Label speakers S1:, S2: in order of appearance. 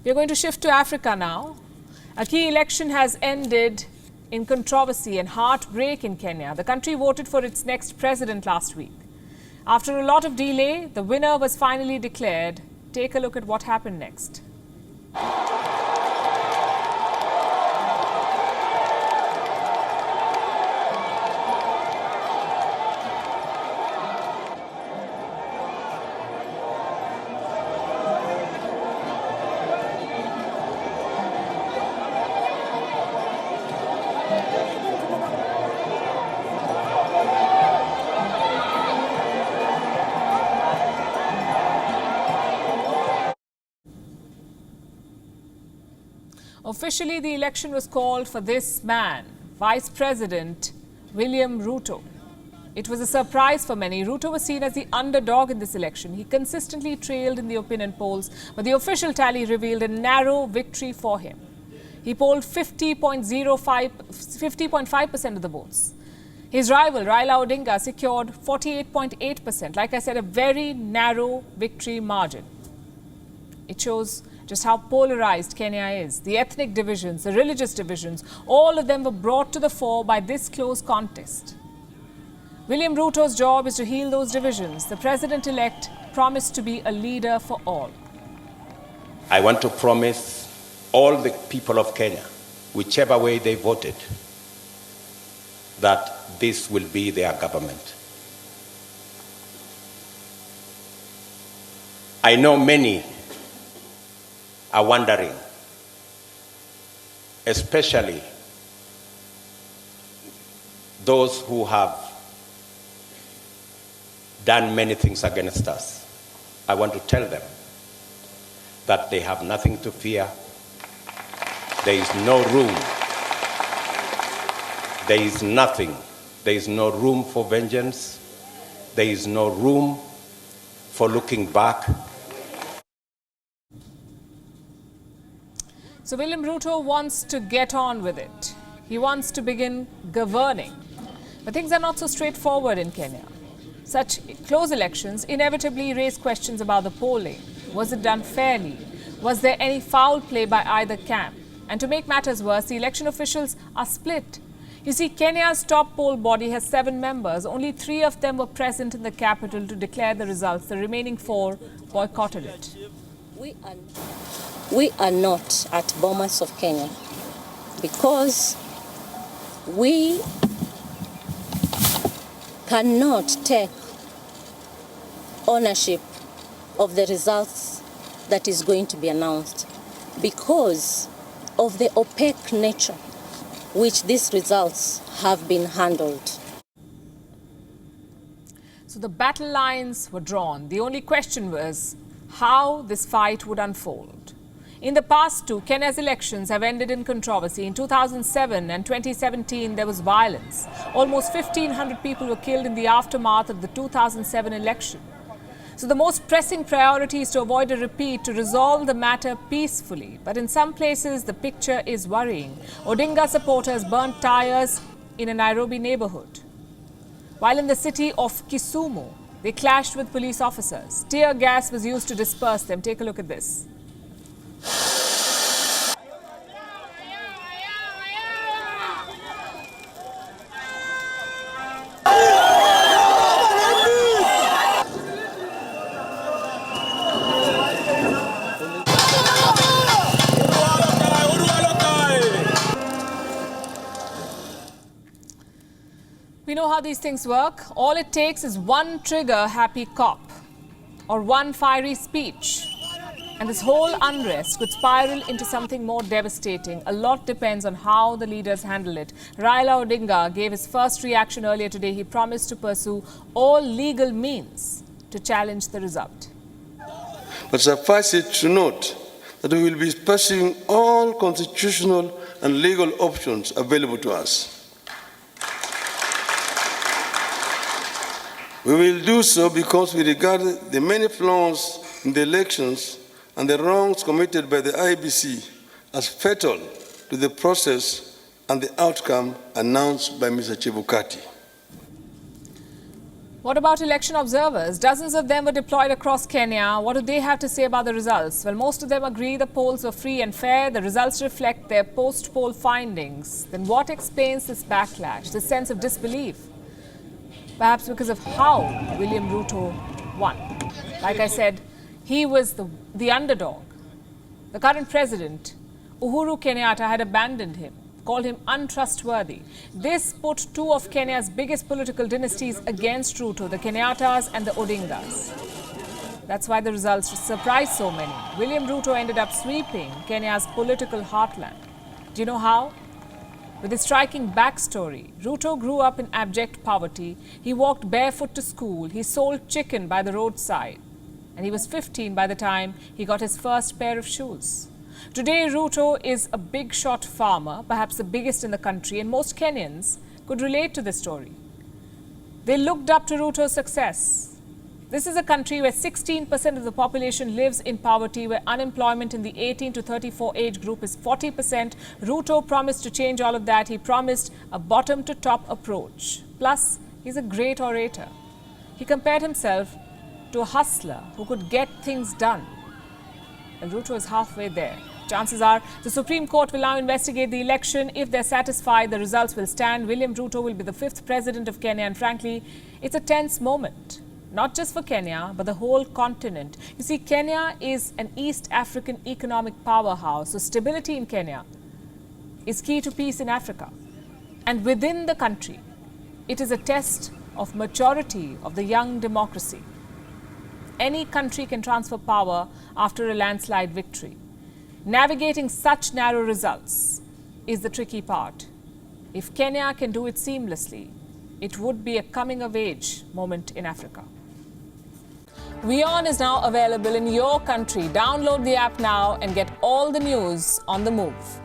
S1: We're going to shift to Africa now. A key election has ended in controversy and heartbreak in Kenya. The country voted for its next president last week. After a lot of delay, the winner was finally declared. Take a look at what happened next. Officially, the election was called for this man, Vice President William Ruto. It was a surprise for many. Ruto was seen as the underdog in this election. He consistently trailed in the opinion polls, but the official tally revealed a narrow victory for him. He polled 50.5% of the votes. His rival, Raila Odinga, secured 48.8%. Like I said, a very narrow victory margin. It shows just how polarized Kenya is. The ethnic divisions, the religious divisions, all of them were brought to the fore by this close contest. William Ruto's job is to heal those divisions. The president-elect promised to be a leader for all.
S2: I want to promise all the people of Kenya, whichever way they voted, that this will be their government. I know many are wondering, especially those who have done many things against us. I want to tell them that they have nothing to fear. There is no room. There is nothing. There is no room for vengeance. There is no room for looking back.
S1: So William Ruto wants to get on with it. He wants to begin governing. But things are not so straightforward in Kenya. Such close elections inevitably raise questions about the polling. Was it done fairly? Was there any foul play by either camp? And to make matters worse, the election officials are split. You see, Kenya's top poll body has 7 members. Only 3 of them were present in the capital to declare the results. The remaining 4 boycotted it.
S3: We are not at Bomas of Kenya because we cannot take ownership of the results that is going to be announced because of the opaque nature which these results have been handled.
S1: So the battle lines were drawn. The only question was how this fight would unfold. In the past too, Kenya's elections have ended in controversy. In 2007 and 2017, there was violence. Almost 1,500 people were killed in the aftermath of the 2007 election. So the most pressing priority is to avoid a repeat, to resolve the matter peacefully. But in some places, the picture is worrying. Odinga supporters burnt tires in a Nairobi neighborhood. While in the city of Kisumu, they clashed with police officers. Tear gas was used to disperse them. Take a look at this. We know how these things work. All it takes is one trigger-happy cop or one fiery speech, and this whole unrest could spiral into something more devastating. A lot depends on how the leaders handle it. Raila Odinga gave his first reaction earlier today. He promised to pursue all legal means to challenge the result.
S4: But suffice it to note that we will be pursuing all constitutional and legal options available to us. We will do so because we regard the many flaws in the elections and the wrongs committed by the IEBC as fatal to the process and the outcome announced by Mr. Chebukati.
S1: What about election observers? Dozens of them were deployed across Kenya. What do they have to say about the results? Well, most of them agree the polls were free and fair. The results reflect their post-poll findings. Then what explains this backlash, this sense of disbelief? Perhaps because of how William Ruto won. Like I said, he was the underdog. The current president, Uhuru Kenyatta, had abandoned him, called him untrustworthy. This put two of Kenya's biggest political dynasties against Ruto, the Kenyattas and the Odingas. That's why the results surprised so many. William Ruto ended up sweeping Kenya's political heartland. Do you know how? With a striking backstory, Ruto grew up in abject poverty. He walked barefoot to school. He sold chicken by the roadside. And he was 15 by the time he got his first pair of shoes. Today, Ruto is a big-shot farmer, perhaps the biggest in the country, and most Kenyans could relate to this story. They looked up to Ruto's success. This is a country where 16% of the population lives in poverty, where unemployment in the 18 to 34 age group is 40%. Ruto promised to change all of that. He promised a bottom-to-top approach. Plus, he's a great orator. He compared himself to a hustler who could get things done. And Ruto is halfway there. Chances are the Supreme Court will now investigate the election. If they're satisfied, the results will stand. William Ruto will be the 5th president of Kenya. And frankly, it's a tense moment. Not just for Kenya, but the whole continent. You see, Kenya is an East African economic powerhouse. So stability in Kenya is key to peace in Africa. And within the country, it is a test of maturity of the young democracy. Any country can transfer power after a landslide victory. Navigating such narrow results is the tricky part. If Kenya can do it seamlessly, it would be a coming-of-age moment in Africa. WION is now available in your country. Download the app now and get all the news on the move.